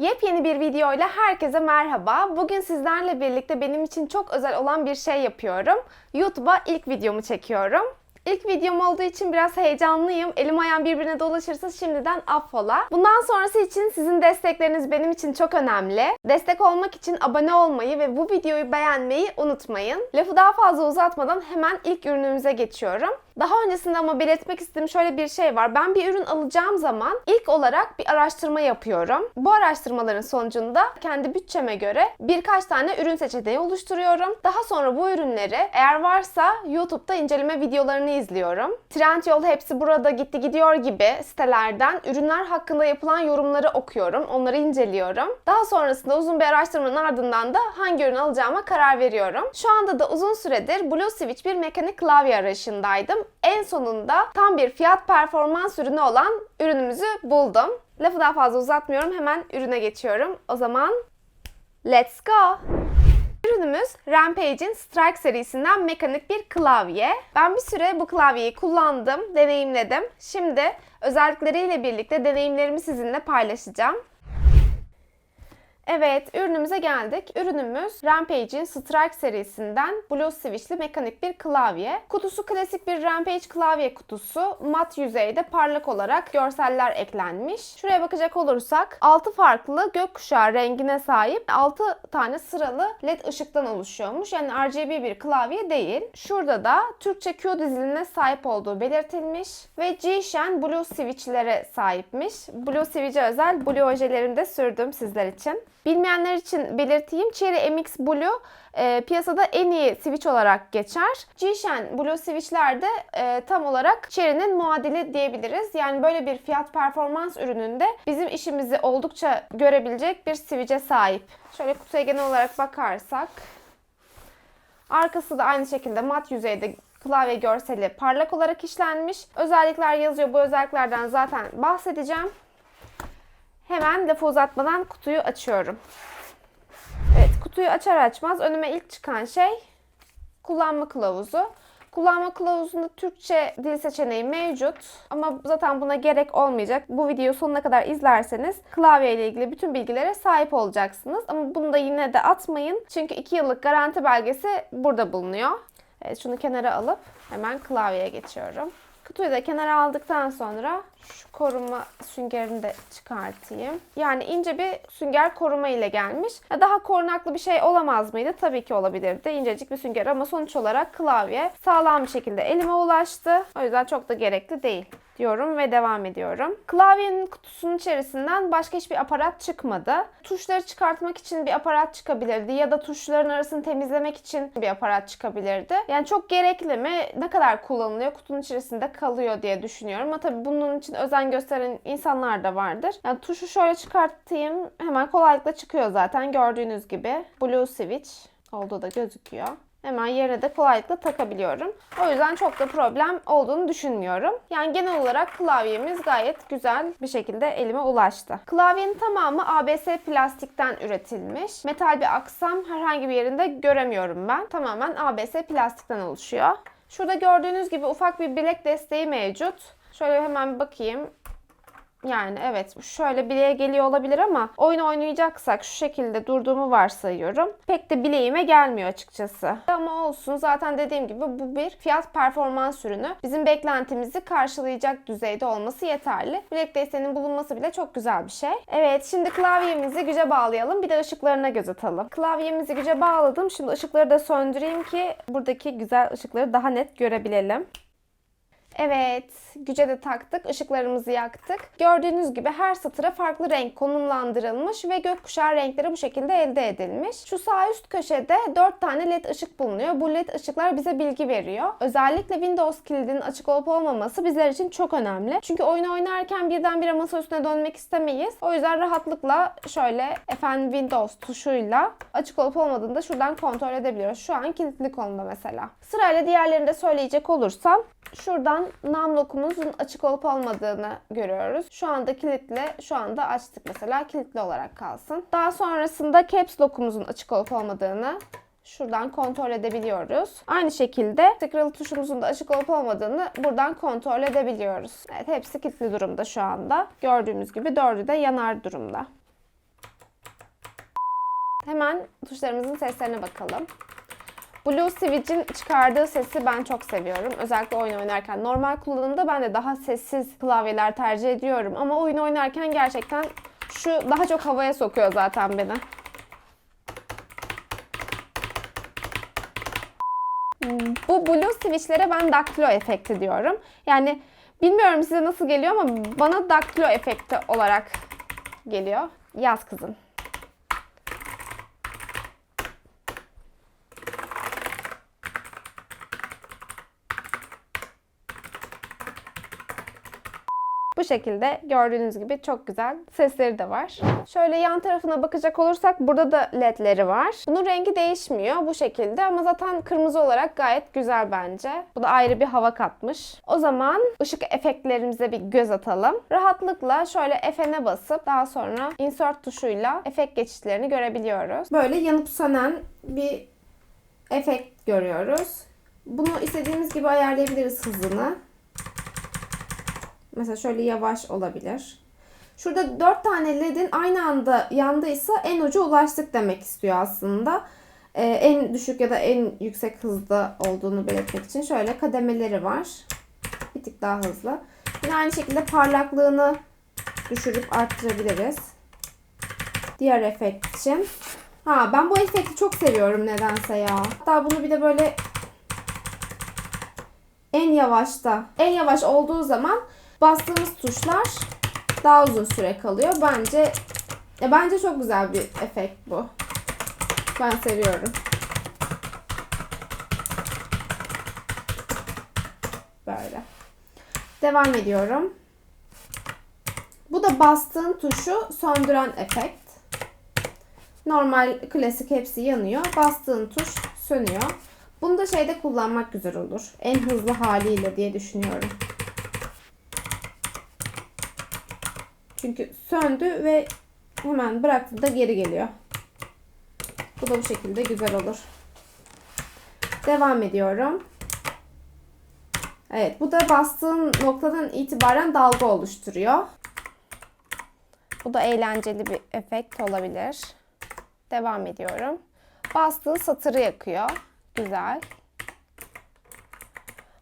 Yepyeni bir video ile herkese merhaba. Bugün sizlerle birlikte benim için çok özel olan bir şey yapıyorum. YouTube'a ilk videomu çekiyorum. İlk videom olduğu için biraz heyecanlıyım. Elim ayağım birbirine dolaşırsa şimdiden affola. Bundan sonrası için sizin destekleriniz benim için çok önemli. Destek olmak için abone olmayı ve bu videoyu beğenmeyi unutmayın. Lafı daha fazla uzatmadan hemen ilk ürünümüze geçiyorum. Daha öncesinde ama belirtmek istediğim şöyle bir şey var. Ben bir ürün alacağım zaman ilk olarak bir araştırma yapıyorum. Bu araştırmaların sonucunda kendi bütçeme göre birkaç tane ürün seçeneği oluşturuyorum. Daha sonra bu ürünleri eğer varsa YouTube'da inceleme videolarını izliyorum. Trendyol, Hepsi Burada, Gitti Gidiyor gibi sitelerden ürünler hakkında yapılan yorumları okuyorum. Onları inceliyorum. Daha sonrasında uzun bir araştırmanın ardından da hangi ürünü alacağıma karar veriyorum. Şu anda da uzun süredir Blue Switch bir mekanik klavye arayışındaydım. En sonunda tam bir fiyat performans ürünü olan ürünümüzü buldum. Lafı daha fazla uzatmıyorum. Hemen ürüne geçiyorum. O zaman let's go! Ürünümüz Rampage'in Strike serisinden mekanik bir klavye. Ben bir süre bu klavyeyi kullandım, deneyimledim. Şimdi özellikleriyle birlikte deneyimlerimi sizinle paylaşacağım. Evet, ürünümüze geldik. Ürünümüz Rampage'in Strike serisinden Blue Switch'li mekanik bir klavye. Kutusu klasik bir Rampage klavye kutusu. Mat yüzeyde parlak olarak görseller eklenmiş. Şuraya bakacak olursak 6 farklı gökkuşağı rengine sahip 6 tane sıralı led ışıktan oluşuyormuş. Yani RGB bir klavye değil. Şurada da Türkçe Q diziline sahip olduğu belirtilmiş ve G-Shen Blue Switch'lere sahipmiş. Blue Switch'e özel Blue ojelerini de sürdüm sizler için. Bilmeyenler için belirteyim. Cherry MX Blue piyasada en iyi switch olarak geçer. G-Shen Blue switch'ler de tam olarak Cherry'nin muadili diyebiliriz. Yani böyle bir fiyat performans ürününde bizim işimizi oldukça görebilecek bir switch'e sahip. Şöyle kutuya genel olarak bakarsak. Arkası da aynı şekilde mat yüzeyde klavye görseli parlak olarak işlenmiş. Özellikler yazıyor. Bu özelliklerden zaten bahsedeceğim. Hemen lafı uzatmadan kutuyu açıyorum. Evet, kutuyu açar açmaz önüme ilk çıkan şey kullanma kılavuzu. Kullanma kılavuzunda Türkçe dil seçeneği mevcut ama zaten buna gerek olmayacak. Bu videoyu sonuna kadar izlerseniz klavye ile ilgili bütün bilgilere sahip olacaksınız. Ama bunu da yine de atmayın çünkü 2 yıllık garanti belgesi burada bulunuyor. Evet, şunu kenara alıp hemen klavyeye geçiyorum. Kutuyu da kenara aldıktan sonra şu koruma süngerini de çıkartayım. Yani ince bir sünger koruma ile gelmiş. Daha korunaklı bir şey olamaz mıydı? Tabii ki olabilirdi. İncecik bir sünger ama sonuç olarak klavye sağlam bir şekilde elime ulaştı. O yüzden çok da gerekli değil diyorum ve devam ediyorum. Klavyenin kutusunun içerisinden başka hiçbir aparat çıkmadı. Tuşları çıkartmak için bir aparat çıkabilirdi ya da tuşların arasını temizlemek için bir aparat çıkabilirdi. Yani çok gerekli mi? Ne kadar kullanılıyor? Kutunun içerisinde kalıyor diye düşünüyorum. Ama tabii bunun için özen gösteren insanlar da vardır. Yani tuşu şöyle çıkartayım. Hemen kolaylıkla çıkıyor zaten. Gördüğünüz gibi Blue Switch olduğu da gözüküyor. Hemen yerine de kolaylıkla takabiliyorum. O yüzden çok da problem olduğunu düşünmüyorum. Yani genel olarak klavyemiz gayet güzel bir şekilde elime ulaştı. Klavyenin tamamı ABS plastikten üretilmiş. Metal bir aksam herhangi bir yerinde göremiyorum ben. Tamamen ABS plastikten oluşuyor. Şurada gördüğünüz gibi ufak bir bilek desteği mevcut. Şöyle hemen bir bakayım. Yani evet şöyle bileğe geliyor olabilir ama oyun oynayacaksak şu şekilde durduğumu varsayıyorum. Pek de bileğime gelmiyor açıkçası. Ama olsun, zaten dediğim gibi bu bir fiyat performans ürünü. Bizim beklentimizi karşılayacak düzeyde olması yeterli. Bilek desteğinin bulunması bile çok güzel bir şey. Evet, şimdi klavyemizi güce bağlayalım. Bir de ışıklarına göz atalım. Klavyemizi güce bağladım. Şimdi ışıkları da söndüreyim ki buradaki güzel ışıkları daha net görebilelim. Evet, güce de taktık, ışıklarımızı yaktık. Gördüğünüz gibi her satıra farklı renk konumlandırılmış ve gökkuşağı renkleri bu şekilde elde edilmiş. Şu sağ üst köşede 4 tane led ışık bulunuyor. Bu led ışıklar bize bilgi veriyor. Özellikle Windows kilidinin açık olup olmaması bizler için çok önemli. Çünkü oyun oynarken birdenbire masa üstüne dönmek istemeyiz. O yüzden rahatlıkla şöyle Windows tuşuyla açık olup olmadığını da şuradan kontrol edebiliyoruz. Şu an kilitli konumda mesela. Sırayla diğerlerini de söyleyecek olursam şuradan nam lokumuzun açık olup olmadığını görüyoruz. Şu anda kilitli, şu anda açtık mesela. Kilitli olarak kalsın. Daha sonrasında caps lokumuzun açık olup olmadığını şuradan kontrol edebiliyoruz. Aynı şekilde scroll tuşumuzun da açık olup olmadığını buradan kontrol edebiliyoruz. Evet, hepsi kilitli durumda şu anda. Gördüğümüz gibi dördü de yanar durumda. Hemen tuşlarımızın seslerine bakalım. Blue Switch'in çıkardığı sesi ben çok seviyorum. Özellikle oyun oynarken. Normal kullanımda ben de daha sessiz klavyeler tercih ediyorum. Ama oyun oynarken gerçekten şu daha çok havaya sokuyor zaten beni. Bu Blue Switch'lere ben daktilo efekti diyorum. Yani bilmiyorum size nasıl geliyor ama bana daktilo efekti olarak geliyor. Yaz kızım. Bu şekilde gördüğünüz gibi çok güzel sesleri de var. Şöyle yan tarafına bakacak olursak burada da ledleri var. Bunun rengi değişmiyor bu şekilde ama zaten kırmızı olarak gayet güzel bence. Bu da ayrı bir hava katmış. O zaman ışık efektlerimize bir göz atalım. Rahatlıkla şöyle F'ne basıp daha sonra insert tuşuyla efekt geçişlerini görebiliyoruz. Böyle yanıp sönen bir efekt görüyoruz. Bunu istediğimiz gibi ayarlayabiliriz hızını. Mesela şöyle yavaş olabilir. Şurada 4 tane ledin aynı anda yandıysa en uca ulaştık demek istiyor aslında. En düşük ya da en yüksek hızda olduğunu belirtmek için şöyle kademeleri var. Bir tık daha hızlı. Yine aynı şekilde parlaklığını düşürüp arttırabiliriz. Diğer efekt için. Ben bu efekti çok seviyorum nedense ya. Hatta bunu bir de böyle en yavaş olduğu zaman bastığımız tuşlar daha uzun süre kalıyor. Bence çok güzel bir efekt bu. Ben seviyorum. Böyle. Devam ediyorum. Bu da bastığın tuşu söndüren efekt. Normal klasik hepsi yanıyor. Bastığın tuş sönüyor. Bunu da şeyde kullanmak güzel olur. En hızlı haliyle diye düşünüyorum. Çünkü söndü ve hemen bıraktığında geri geliyor. Bu da bu şekilde güzel olur. Devam ediyorum. Evet, bu da bastığın noktadan itibaren dalga oluşturuyor. Bu da eğlenceli bir efekt olabilir. Devam ediyorum. Bastığın satırı yakıyor. Güzel.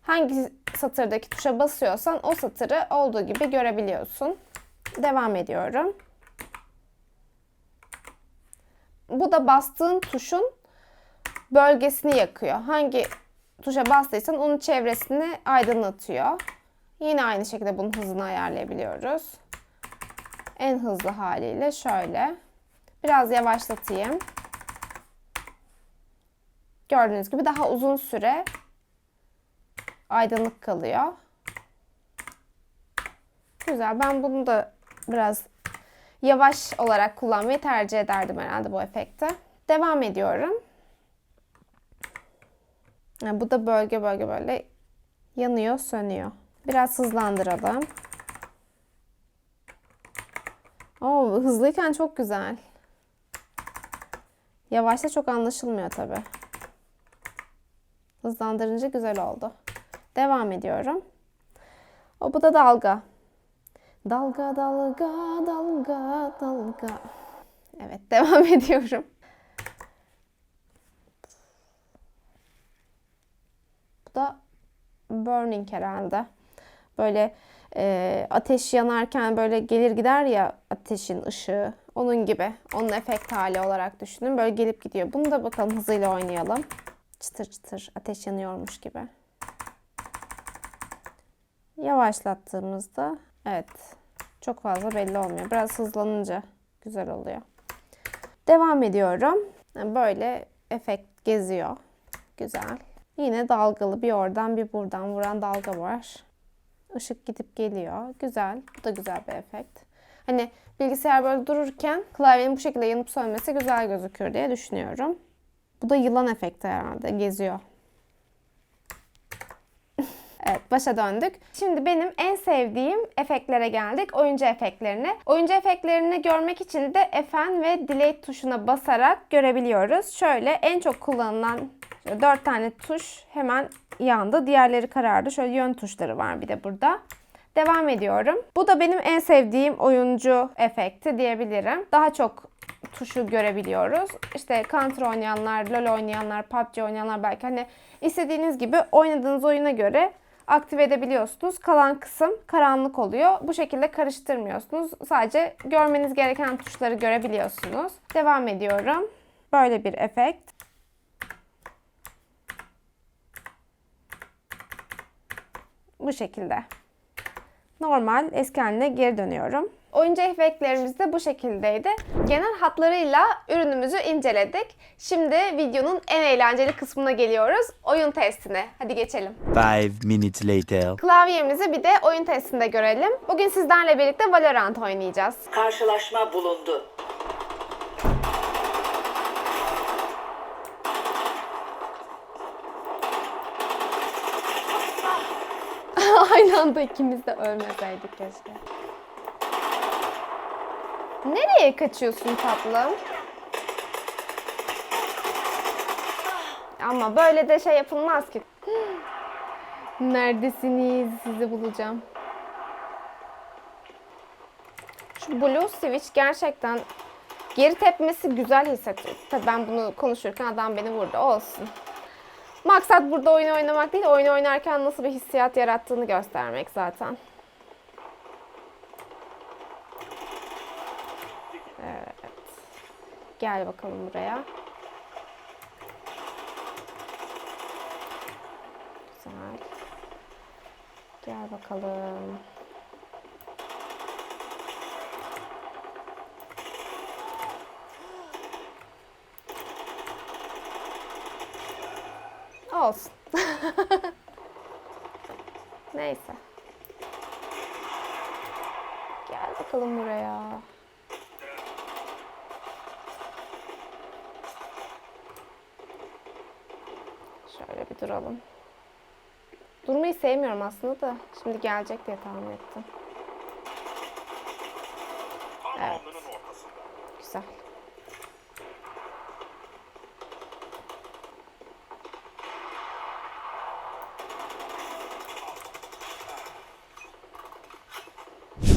Hangi satırdaki tuşa basıyorsan o satırı olduğu gibi görebiliyorsun. Devam ediyorum. Bu da bastığın tuşun bölgesini yakıyor. Hangi tuşa bastıysan onun çevresini aydınlatıyor. Yine aynı şekilde bunun hızını ayarlayabiliyoruz. En hızlı haliyle şöyle. Biraz yavaşlatayım. Gördüğünüz gibi daha uzun süre aydınlık kalıyor. Güzel. Ben bunu da biraz yavaş olarak kullanmayı tercih ederdim herhalde bu efekti. Devam ediyorum. Bu da bölge bölge böyle yanıyor, sönüyor. Biraz hızlandıralım. Hızlıyken çok güzel. Yavaşta çok anlaşılmıyor tabii. Hızlandırınca güzel oldu. Devam ediyorum. Bu da dalga. Dalga dalga dalga dalga. Evet, devam ediyorum. Bu da burning herhalde. Böyle ateş yanarken böyle gelir gider ya ateşin ışığı. Onun gibi. Onun efekt hali olarak düşünün. Böyle gelip gidiyor. Bunu da bakalım hızıyla oynayalım. Çıtır çıtır ateş yanıyormuş gibi. Yavaşlattığımızda evet çok fazla belli olmuyor. Biraz hızlanınca güzel oluyor. Devam ediyorum. Böyle efekt geziyor. Güzel. Yine dalgalı bir oradan bir buradan vuran dalga var. Işık gidip geliyor. Güzel. Bu da güzel bir efekt. Hani bilgisayar böyle dururken klavyenin bu şekilde yanıp sönmesi güzel gözükür diye düşünüyorum. Bu da yılan efekti herhalde. Geziyor. Evet, başa döndük. Şimdi benim en sevdiğim efektlere geldik. Oyuncu efektlerine. Oyuncu efektlerini görmek için de Fn ve Delete tuşuna basarak görebiliyoruz. Şöyle en çok kullanılan 4 tane tuş hemen yandı. Diğerleri karardı. Şöyle yön tuşları var bir de burada. Devam ediyorum. Bu da benim en sevdiğim oyuncu efekti diyebilirim. Daha çok tuşu görebiliyoruz. İşte Counter oynayanlar, LoL oynayanlar, PUBG oynayanlar belki hani istediğiniz gibi oynadığınız oyuna göre aktive edebiliyorsunuz. Kalan kısım karanlık oluyor. Bu şekilde karıştırmıyorsunuz. Sadece görmeniz gereken tuşları görebiliyorsunuz. Devam ediyorum. Böyle bir efekt. Bu şekilde. Normal eski haline geri dönüyorum. Oyuncu efektlerimiz de bu şekildeydi. Genel hatlarıyla ürünümüzü inceledik. Şimdi videonun en eğlenceli kısmına geliyoruz. Oyun testine. Hadi geçelim. 5 minutes later. Klavyemizi bir de oyun testinde görelim. Bugün sizlerle birlikte Valorant oynayacağız. Karşılaşma bulundu. Aynı anda ikimiz de ölmeseydik keşke. Nereye kaçıyorsun tatlım? Ama böyle de şey yapılmaz ki. Neredesiniz? Sizi bulacağım. Şu Blue Switch gerçekten geri tepmesi güzel hissettiriyor. Tabii ben bunu konuşurken adam beni vurdu. Olsun. Maksat burada oyun oynamak değil, oyun oynarken nasıl bir hissiyat yarattığını göstermek zaten. Evet. Gel bakalım buraya. Güzel. Gel bakalım. Olsun. Neyse. Gel bakalım buraya. Şöyle bir duralım. Durmayı sevmiyorum aslında da. Şimdi gelecek diye tahmin ettim. Evet. Güzel.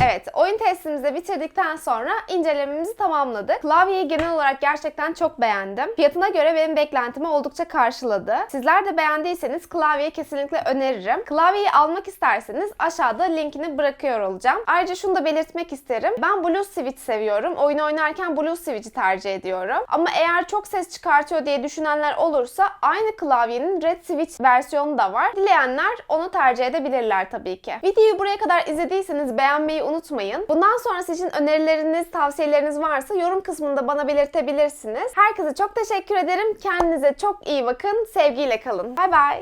Evet, oyun testimizi de bitirdikten sonra incelememizi tamamladık. Klavyeyi genel olarak gerçekten çok beğendim. Fiyatına göre benim beklentimi oldukça karşıladı. Sizler de beğendiyseniz klavyeyi kesinlikle öneririm. Klavyeyi almak isterseniz aşağıda linkini bırakıyor olacağım. Ayrıca şunu da belirtmek isterim. Ben Blue Switch seviyorum. Oyun oynarken Blue Switch'i tercih ediyorum. Ama eğer çok ses çıkartıyor diye düşünenler olursa aynı klavyenin Red Switch versiyonu da var. Dileyenler onu tercih edebilirler tabii ki. Videoyu buraya kadar izlediyseniz beğenmeyi unutmayın. Bundan sonrası için önerileriniz, tavsiyeleriniz varsa yorum kısmında bana belirtebilirsiniz. Herkese çok teşekkür ederim. Kendinize çok iyi bakın. Sevgiyle kalın. Bay bay.